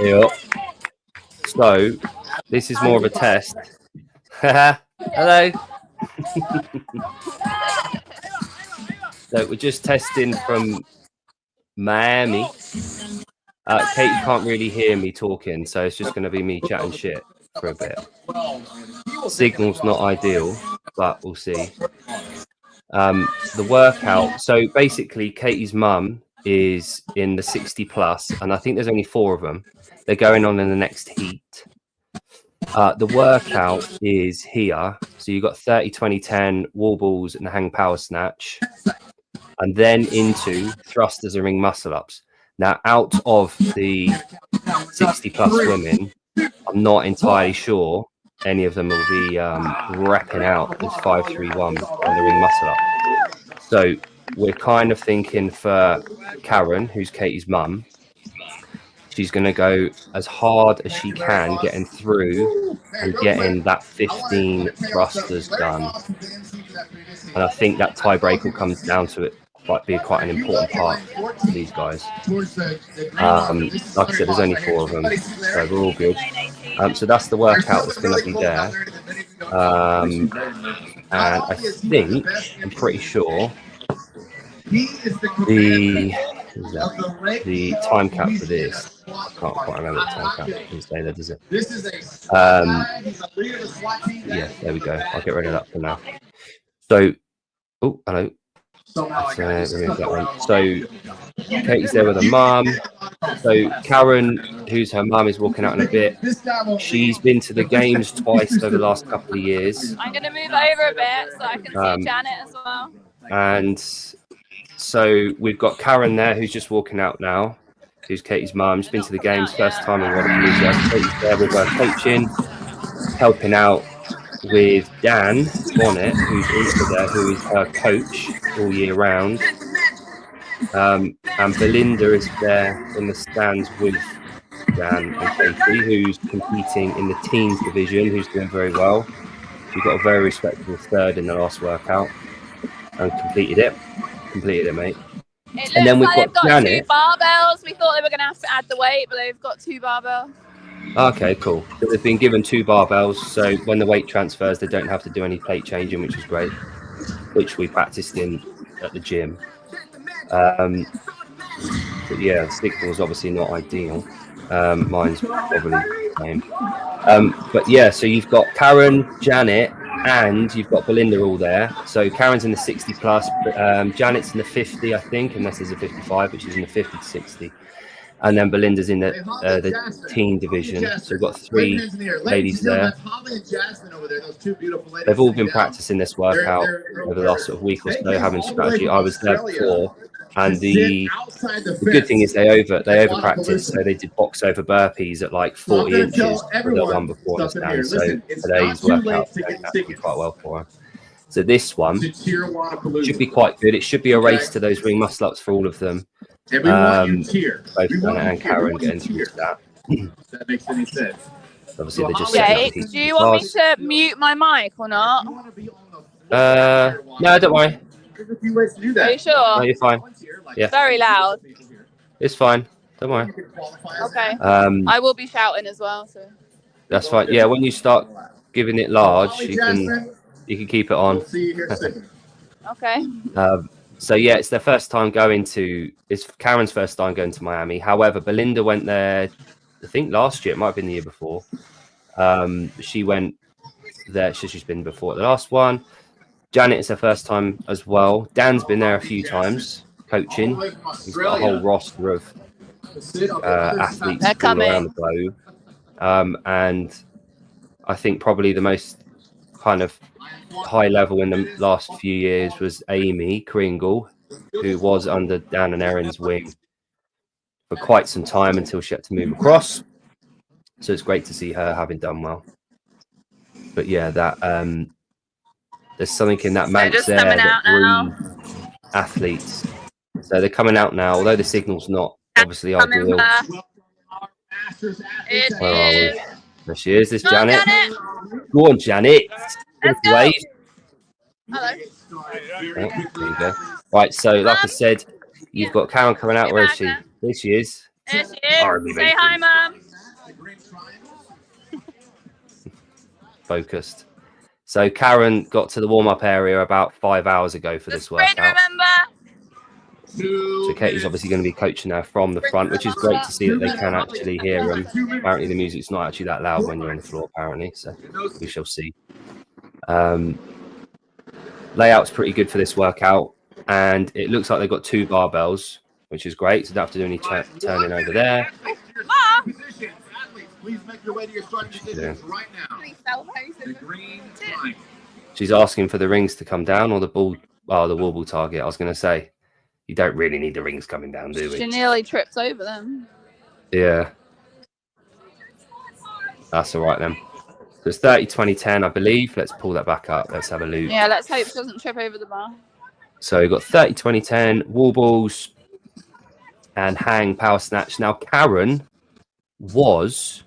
Yeah. So this is more of a test. Hello. So we're just testing from Miami. Katie can't really hear me talking, so it's just going to be me chatting shit for a bit. Signal's not ideal, but we'll see. The workout. So basically, Katie's mum is in the 60 plus, and I think there's only 4 of them. They're going on in the next heat. The workout is here. So you've got 30, 20, 10 wall balls and a hang power snatch, and then into thrusters and ring muscle ups. Now, out of the 60 plus women, I'm not entirely sure any of them will be repping out this 531 on the ring muscle up. So we're kind of thinking for Karen, who's Katie's mum, she's going to go as hard as she can getting through and getting that 15 thrusters done. And I think that tiebreak will come down to it. Might be quite an important part for these guys. Like I said, there's only 4 of them, so we're all good. So that's the workout that's going to be there. And I think, I'm pretty sure, the time cap for this, I can't quite remember the time cap. It doesn't say there, does it? Yeah, there we go. I'll get rid of that for now. So, oh, hello. Let's remove that one. So Katie's there with her mum. So Karen, who's her mum, is walking out in a bit. She's been to the games twice over the last couple of years. I'm going to move over a bit so I can see Janet as well. And so we've got Karen there, who's just walking out now, who's Katie's mum. She's been to the games, first time in Waterloo. Katie's there with her coaching, helping out with Dan Bonnet, who's also there, who is her coach all year round. And Belinda is there in the stands with Dan and Katie, who's competing in the teens division, who's doing very well. She got a very respectable 3rd in the last workout and completed it, mate. And then we've got Janet. 2 barbells. We thought they were going to have to add the weight, but they've got 2 barbells. Okay, cool. So they've been given 2 barbells, so when the weight transfers, they don't have to do any plate changing, which is great, which we practiced in at the gym. But yeah, the signal is obviously not ideal. Mine's probably the same. But yeah, so you've got Karen, Janet, and you've got Belinda all there. So Karen's in the 60 plus, Janet's in the 50, I think, unless there's a 55, but she's in the 50 to 60. And then Belinda's in the teen division. So we've got 3 ladies there. They've all been practicing this workout over the last sort of week or so, having strategy. I was there before, and the good thing is they over practice. So they did box over burpees at like 40 inches for the one before us down. So today's workout actually quite well for her. So this one should be quite good. It should be a race to those ring muscle ups for all of them. Both Janet and Karen getting through that. That makes any sense. Obviously, they're just do you want me to mute my mic or not? No, don't worry. Are you sure? No, you're fine. Yeah. It's very loud. It's fine. Don't worry. Okay. I will be shouting as well. So. That's fine. Yeah, when you start giving it large, you can keep it on. Okay. So yeah, it's their first time it's Karen's first time going to Miami. However, Belinda went there, I think last year, it might have been the year before. She went there, she's been before the last one. Janet is her first time as well. Dan's been there a few times, coaching. He's got a whole roster of athletes all around the globe. And I think probably the most kind of high level in the last few years was Amy Kringle, who was under Dan and Erin's wing for quite some time until she had to move across. So it's great to see her having done well. But yeah, that there's something in that Manx there that breeds athletes. So they're coming out now, although the signal's not obviously ideal. Where are we? There she is, this Janet. Go on, Janet. Let's go. Wave. Hello. Oh, there you go. Right, so like I said, you've got Karen coming out. Where is she? There she is. There she is. Say hi, Mum. Focused. So Karen got to the warm-up area about 5 hours ago for this workout. Remember? So Katie's obviously going to be coaching her from the front, which is great to see that they can actually hear them. Apparently the music's not actually that loud when you're on the floor, apparently, so we shall see. Layout's pretty good for this workout, and it looks like they've got 2 barbells, which is great, so don't have to do any turning over there. She's asking for the rings to come down or the ball, the wall ball target. I was going to say, you don't really need the rings coming down, do we? She nearly tripped over them. Yeah. That's all right then. So it's 30, 20, 10, I believe. Let's pull that back up. Let's have a look. Yeah, let's hope she doesn't trip over the bar. So we've got 30, 20, 10, wall balls and hang power snatch. Now, Karen was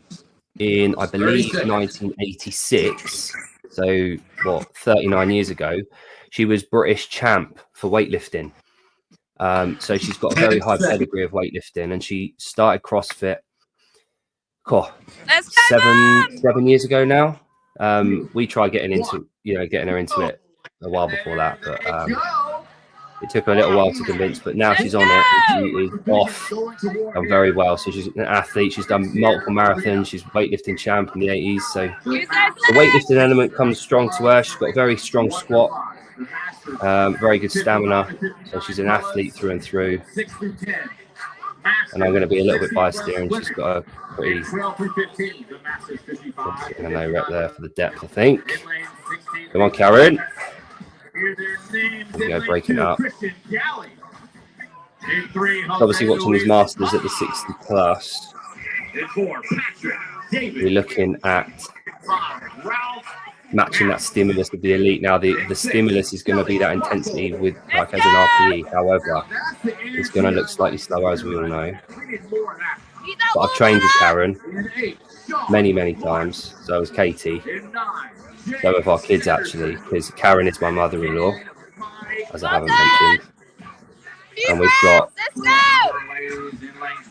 in, I believe, 1986. So, what, 39 years ago. She was British champ for weightlifting. So she's got a very high pedigree of weightlifting, and she started CrossFit Let's go, 7 years ago now. We tried getting her into it a while before that, but it took her a little while to convince. But now she's on it, and she is off, done very well. So she's an athlete. She's done multiple marathons. She's weightlifting champ in the 80s. So the weightlifting element comes strong to her. She's got a very strong squat. Very good stamina, so she's an athlete through and through. And I'm going to be a little bit biased here, and she's got a pretty no rep there for the depth, I think. Come on, Karen. There we go, breaking up. Obviously watching these masters at the 60 plus. We're looking at matching that stimulus with the elite. Now the stimulus is going to be that intensity with like as an RPE. However, it's going to look slightly slower, as we all know. But I've trained with Karen many times. So has Katie. So have our kids, actually, because Karen is my mother-in-law, as I haven't mentioned. And we've got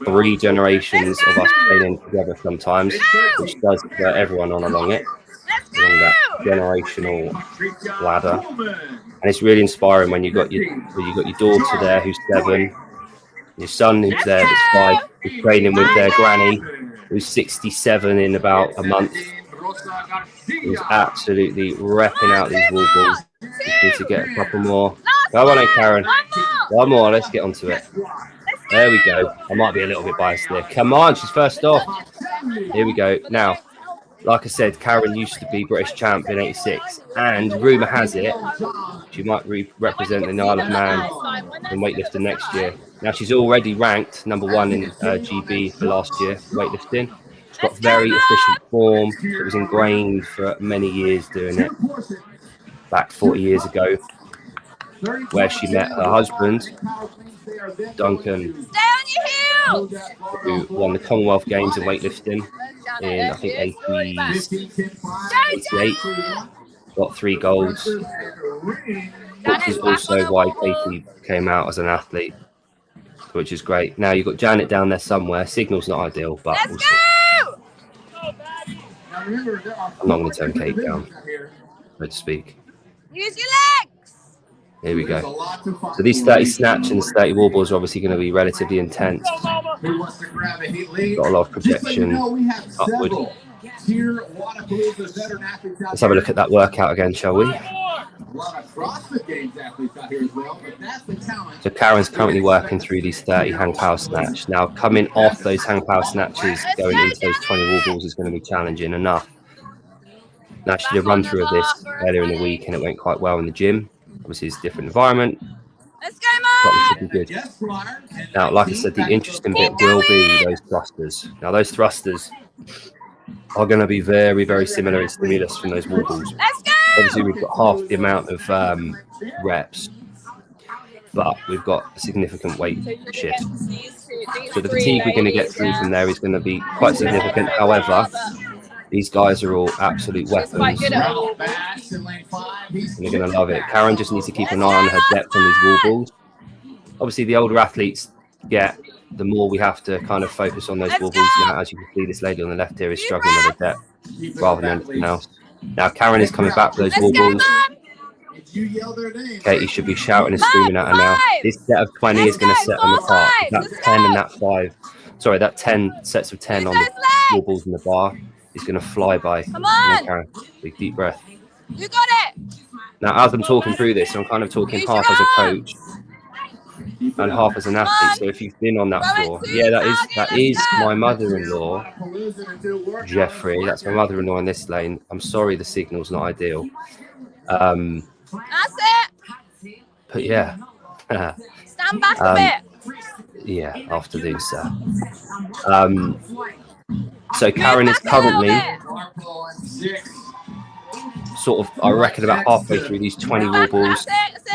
3 generations of us training together sometimes, which does put everyone on along it. Along that generational ladder, and it's really inspiring when you got your daughter there who's 7, your son who's there that's 5, who's training with their granny who's 67 in about a month, who's absolutely repping out these wall balls. Just need to get a couple more. Come on, Karen. One more. Let's get onto it. There we go. I might be a little bit biased there. Come on, she's first off. Here we go. Now, like I said, Karen used to be British champ in 86, and rumour has it she might represent the Isle of Man in weightlifting next year. Now, she's already ranked #1 in GB for last year weightlifting. She's got very efficient form. It was ingrained for many years doing it, back 40 years ago, where she met her husband, Duncan, who won the Commonwealth Games in weightlifting in, I think, 88. Got 3 golds, which is also why Katie came out as an athlete, which is great. Now you've got Janet down there somewhere. Signal's not ideal, but we'll see. I'm not going to turn Kate down, so to speak. Use your legs. Here we go. So these 30 snatch and 30 wall balls are obviously going to be relatively intense. Got a lot of projection upward. Let's have a look at that workout again, shall we? So Karen's currently working through these 30 hang power snatch. Now, coming off those hang power snatches, going into those 20 wall balls is going to be challenging enough. Now, she did a run through of this earlier in the week, and it went quite well in the gym. Obviously, it's a different environment. Let's go, Mark! Should be good. Now, like I said, the interesting bit will be those thrusters. Now, those thrusters are going to be very similar in stimulus from those wall balls. Let's go! Obviously, we've got half the amount of reps, but we've got a significant weight shift. So the fatigue we're going to get through from there is going to be quite significant. However, these guys are all absolute weapons, and they're going to love it. Karen just needs to keep an eye on her depth on these wall balls. Obviously, the older athletes get the more we have to kind of focus on those wall balls. Now, as you can see, this lady on the left here is struggling with the depth rather than anything else. Now, Karen is coming back for those wall balls. Katie should be shouting and screaming at her now. This set of 20 is going to set them apart. That 10 and that 5. Sorry, that 10 sets of 10 on the wall balls in the bar is going to fly by. Come on, Karen. Big deep breath. You got it. Now, as I'm talking through this, I'm kind of talking half as a coach and half as an athlete. So if you've been on that floor, yeah, that is my mother-in-law, Jeffrey. That's my mother-in-law in this lane. I'm sorry, the signal's not ideal. That's it. But yeah. Stand back a bit. Yeah, afternoon, sir. So Karen is currently sort of, I reckon, about halfway through these 20 wall balls,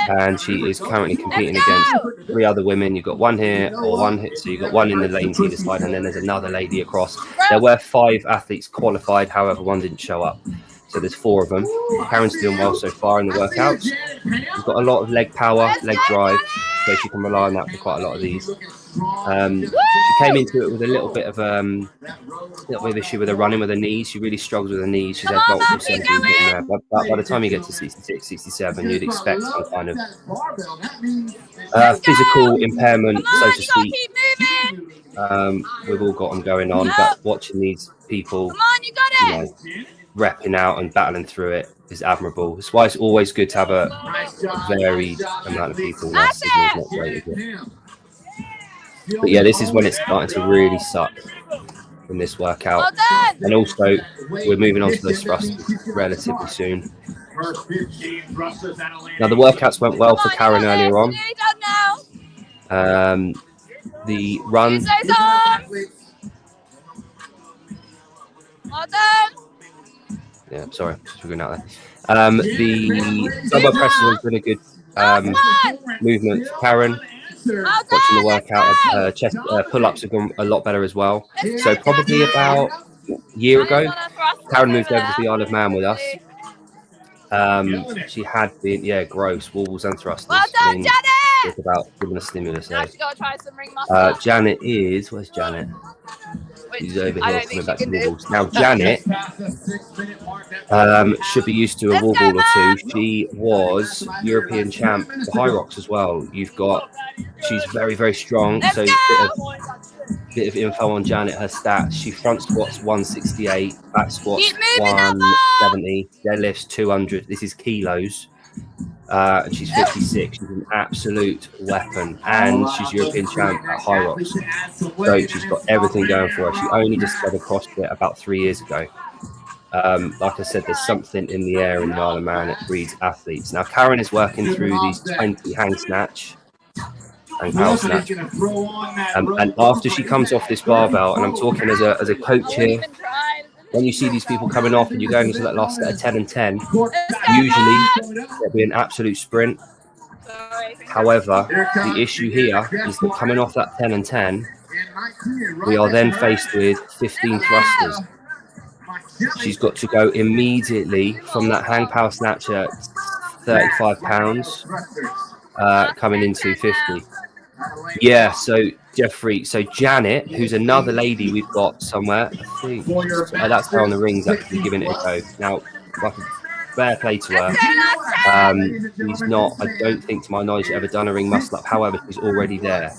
and she is currently competing against 3 other women. You've got one here or one here, so you've got one in the lanes either side, and then there's another lady across. There were 5 athletes qualified, however, one didn't show up. So there's 4 of them. Karen's doing well so far in the workouts. She's got a lot of leg power, leg drive, so she can rely on that for quite a lot of these. She came into it with a little bit of issue with her running with her knees. She really struggles with her knees. She's had multiple surgeries in there. But by the time you get to 66, 67, you'd expect some kind of physical impairment, so to speak. We've all got them going on, but watching these people, you know, repping out and battling through it is admirable. That's why it's always good to have a varied amount of people. That signal's not great, is it? But yeah, this is when it's starting to really suck in this workout. And also, we're moving on to those thrusters relatively soon. Now, the workouts went well for Karen earlier on. The run. Yeah, sorry, just figuring out there. The dumbbell presses was really good movement for Karen. Watching the workout, chest pull-ups have gone a lot better as well. So probably about a year ago, Karen moved over to the Isle of Man with us. She had been, yeah, gross, walls and thrusters. I mean, it's about giving a stimulus there. Janet is, where's Janet? She's over here coming back to the walls. Now, Janet should be used to a wall ball or 2. She was European champ for High Rocks as well. She's very, very strong. So bit of info on Janet, her stats. She front squats 168, back squats 170, deadlifts 200. This is kilos. And she's 56. She's an absolute weapon, and she's European champ at High Rocks. So she's got everything going for her. She only discovered CrossFit about 3 years ago. Like I said, there's something in the air in the Isle of Man that breeds athletes. Now, Karen is working through these 20 hang snatch and power snatch. And after she comes off this barbell, and I'm talking as a coach here, when you see these people coming off and you're going into that last set of 10 and 10, usually there'll be an absolute sprint. However, the issue here is that coming off that 10 and 10, we are then faced with 15 thrusters. She's got to go immediately from that hang power snatch at 35 pounds, coming into 50. Yeah, so Jeffrey, so Janet, who's another lady we've got somewhere, I think that's her on the rings actually giving it a go. Now, fair play to her. She's not, I don't think to my knowledge, ever done a ring muscle up. However, she's already there.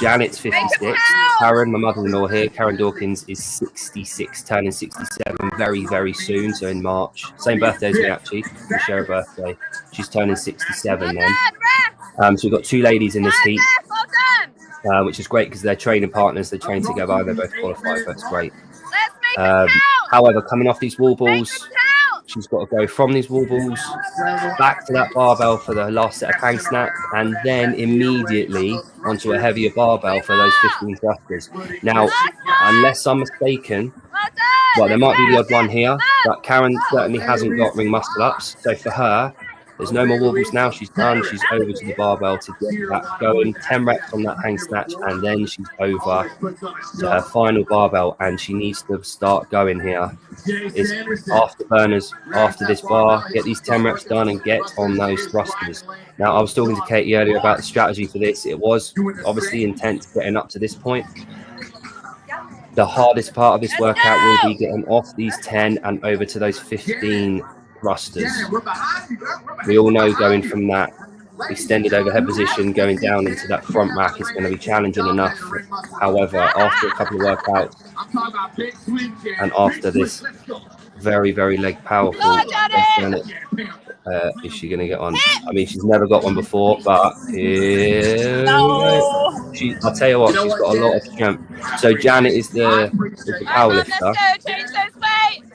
Janet's 56. Karen, my mother-in-law here, Karen Dawkins, is 66, turning 67 very, very soon. So in March, same birthday as me actually. We share a birthday. She's turning 67 then. So we've got 2 ladies in this heat, which is great because they're training partners. They train together. They're both qualified. That's great. However, coming off these wall balls, she's got to go from these wall balls back to that barbell for the last set of hang snatch, and then immediately onto a heavier barbell for those 15 thrusters. Now, unless I'm mistaken, well, there might be the odd one here, but Karen certainly hasn't got ring muscle ups. So for her, There's no more wobbles now. She's done. She's over to the barbell to get that going. 10 reps on that hang snatch, and then she's over to her final barbell, and she needs to start going here. It's after burners, after this bar, get these 10 reps done and get on those thrusters. Now, I was talking to Katie earlier about the strategy for this. It was obviously intense getting up to this point. The hardest part of this workout will be getting off these 10 and over to those 15 thrusters. We all know going from that extended overhead position going down into that front rack is going to be challenging enough. However, after a couple of workouts and after this very, very leg powerful, is she going to get on? I mean, she's never got one before, but here we go. I'll tell you what, she's got a lot of strength. So Janet is the powerlifter.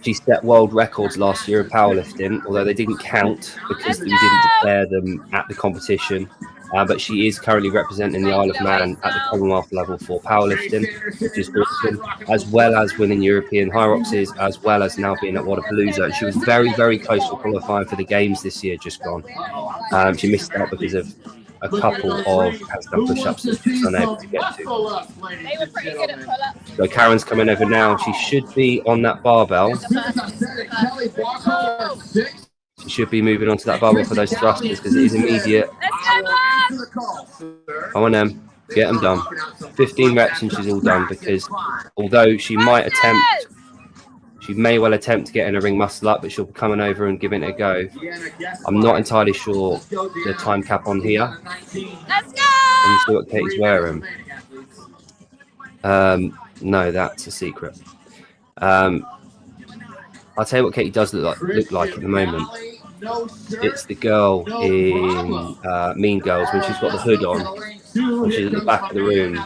She set world records last year in powerlifting, although they didn't count because we didn't declare them at the competition. But she is currently representing the Isle of Man at the Commonwealth level for powerlifting, which is awesome, as well as winning European Hyroxes, as well as now being at Wadapalooza. And she was very, very close to qualifying for the games this year, just gone. She missed out because of a couple of handstand push-ups that she was unable to get to. They were pretty good at pull-ups. So Karen's coming over now. She should be on that barbell. She should be moving on to that barbell for those thrusters because it is immediate. Come on, them. Get them done. 15 reps and she's all done, because although she might attempt, she may well attempt to get in a ring muscle up, but she'll be coming over and giving it a go. I'm not entirely sure the time cap on here. Let's go! Let me see what Katie's wearing. No, that's a secret. I'll tell you what Katie does look like at the moment. It's the girl in Mean Girls when she's got the hood on, when she's at the back of the room.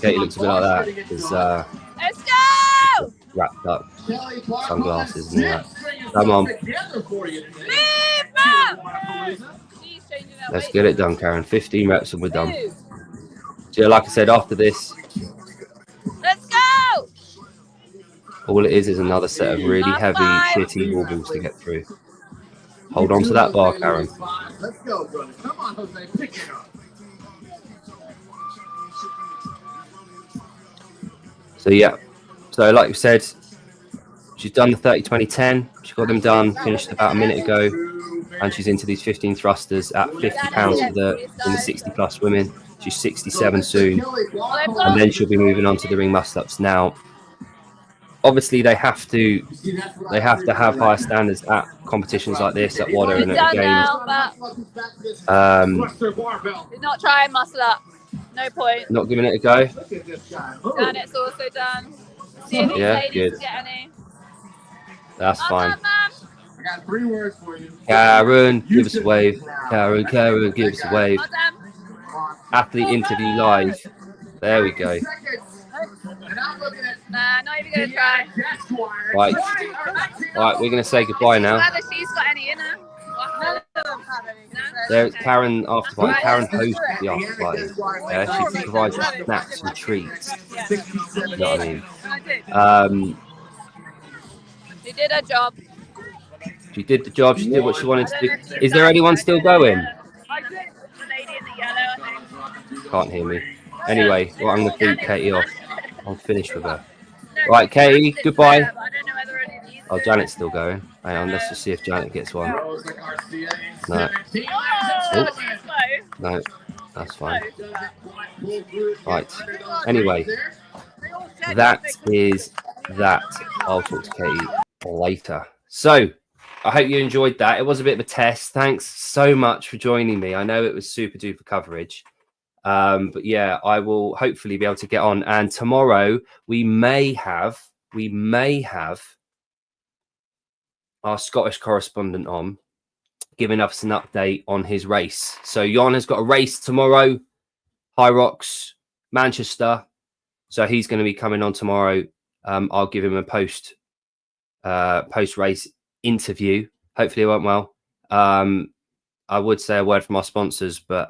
Katie looks a bit like that because Let's go! wrapped up, sunglasses and all that. Come on, let's get it done, Karen. 15 reps and we're done. So yeah, like I said, after this, let's go! all it is another set of really heavy, shitty wobbles to get through. Hold on to that bar, Karen. Let's go, brother. Come on, Jose. Pick it up. So yeah, so like we said, she's done the 30, 20, 10. She got them done, finished about a minute ago, and she's into these 15 thrusters at 50 pounds for the 60 plus women. She's 67 soon, and then she'll be moving on to the ring muscle ups. Now, obviously, they have to have higher standards at competitions like this, at WZA and at games. He's not trying muscle up. No point. Not giving it a go. Janet's also done. See if these ladies get any. That's fine. I got 3 words for you. Karen, give us a wave. Karen, give us a wave. Athlete interview live. There we go. Nah, not even gonna try. Right, we're gonna say goodbye now. Whether she's got any in her. There's Karen after party. Karen hosts the after party. She provides snacks and treats. You know what I mean? She did her job. She did the job. She did what she wanted to do. Is there anyone still going? I did. The lady in the yellow, I think. Can't hear me. Anyway, well, I'm gonna boot Katie off. I'm finished with her. Right, Katie, goodbye. Oh, Janet's still going. Hang on, let's just see if Janet gets one. No. Oh. No, that's fine. Right. Anyway, that is that. I'll talk to Katie later. So, I hope you enjoyed that. It was a bit of a test. Thanks so much for joining me. I know it was super duper coverage. But yeah, I will hopefully be able to get on. And tomorrow we may have our Scottish correspondent on, giving us an update on his race. So Jon has got a race tomorrow, Hyrox, Manchester. So he's going to be coming on tomorrow. I'll give him a post race interview. Hopefully it went well. I would say a word from our sponsors, but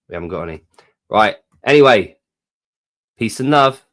we haven't got any. Right. Anyway, peace and love.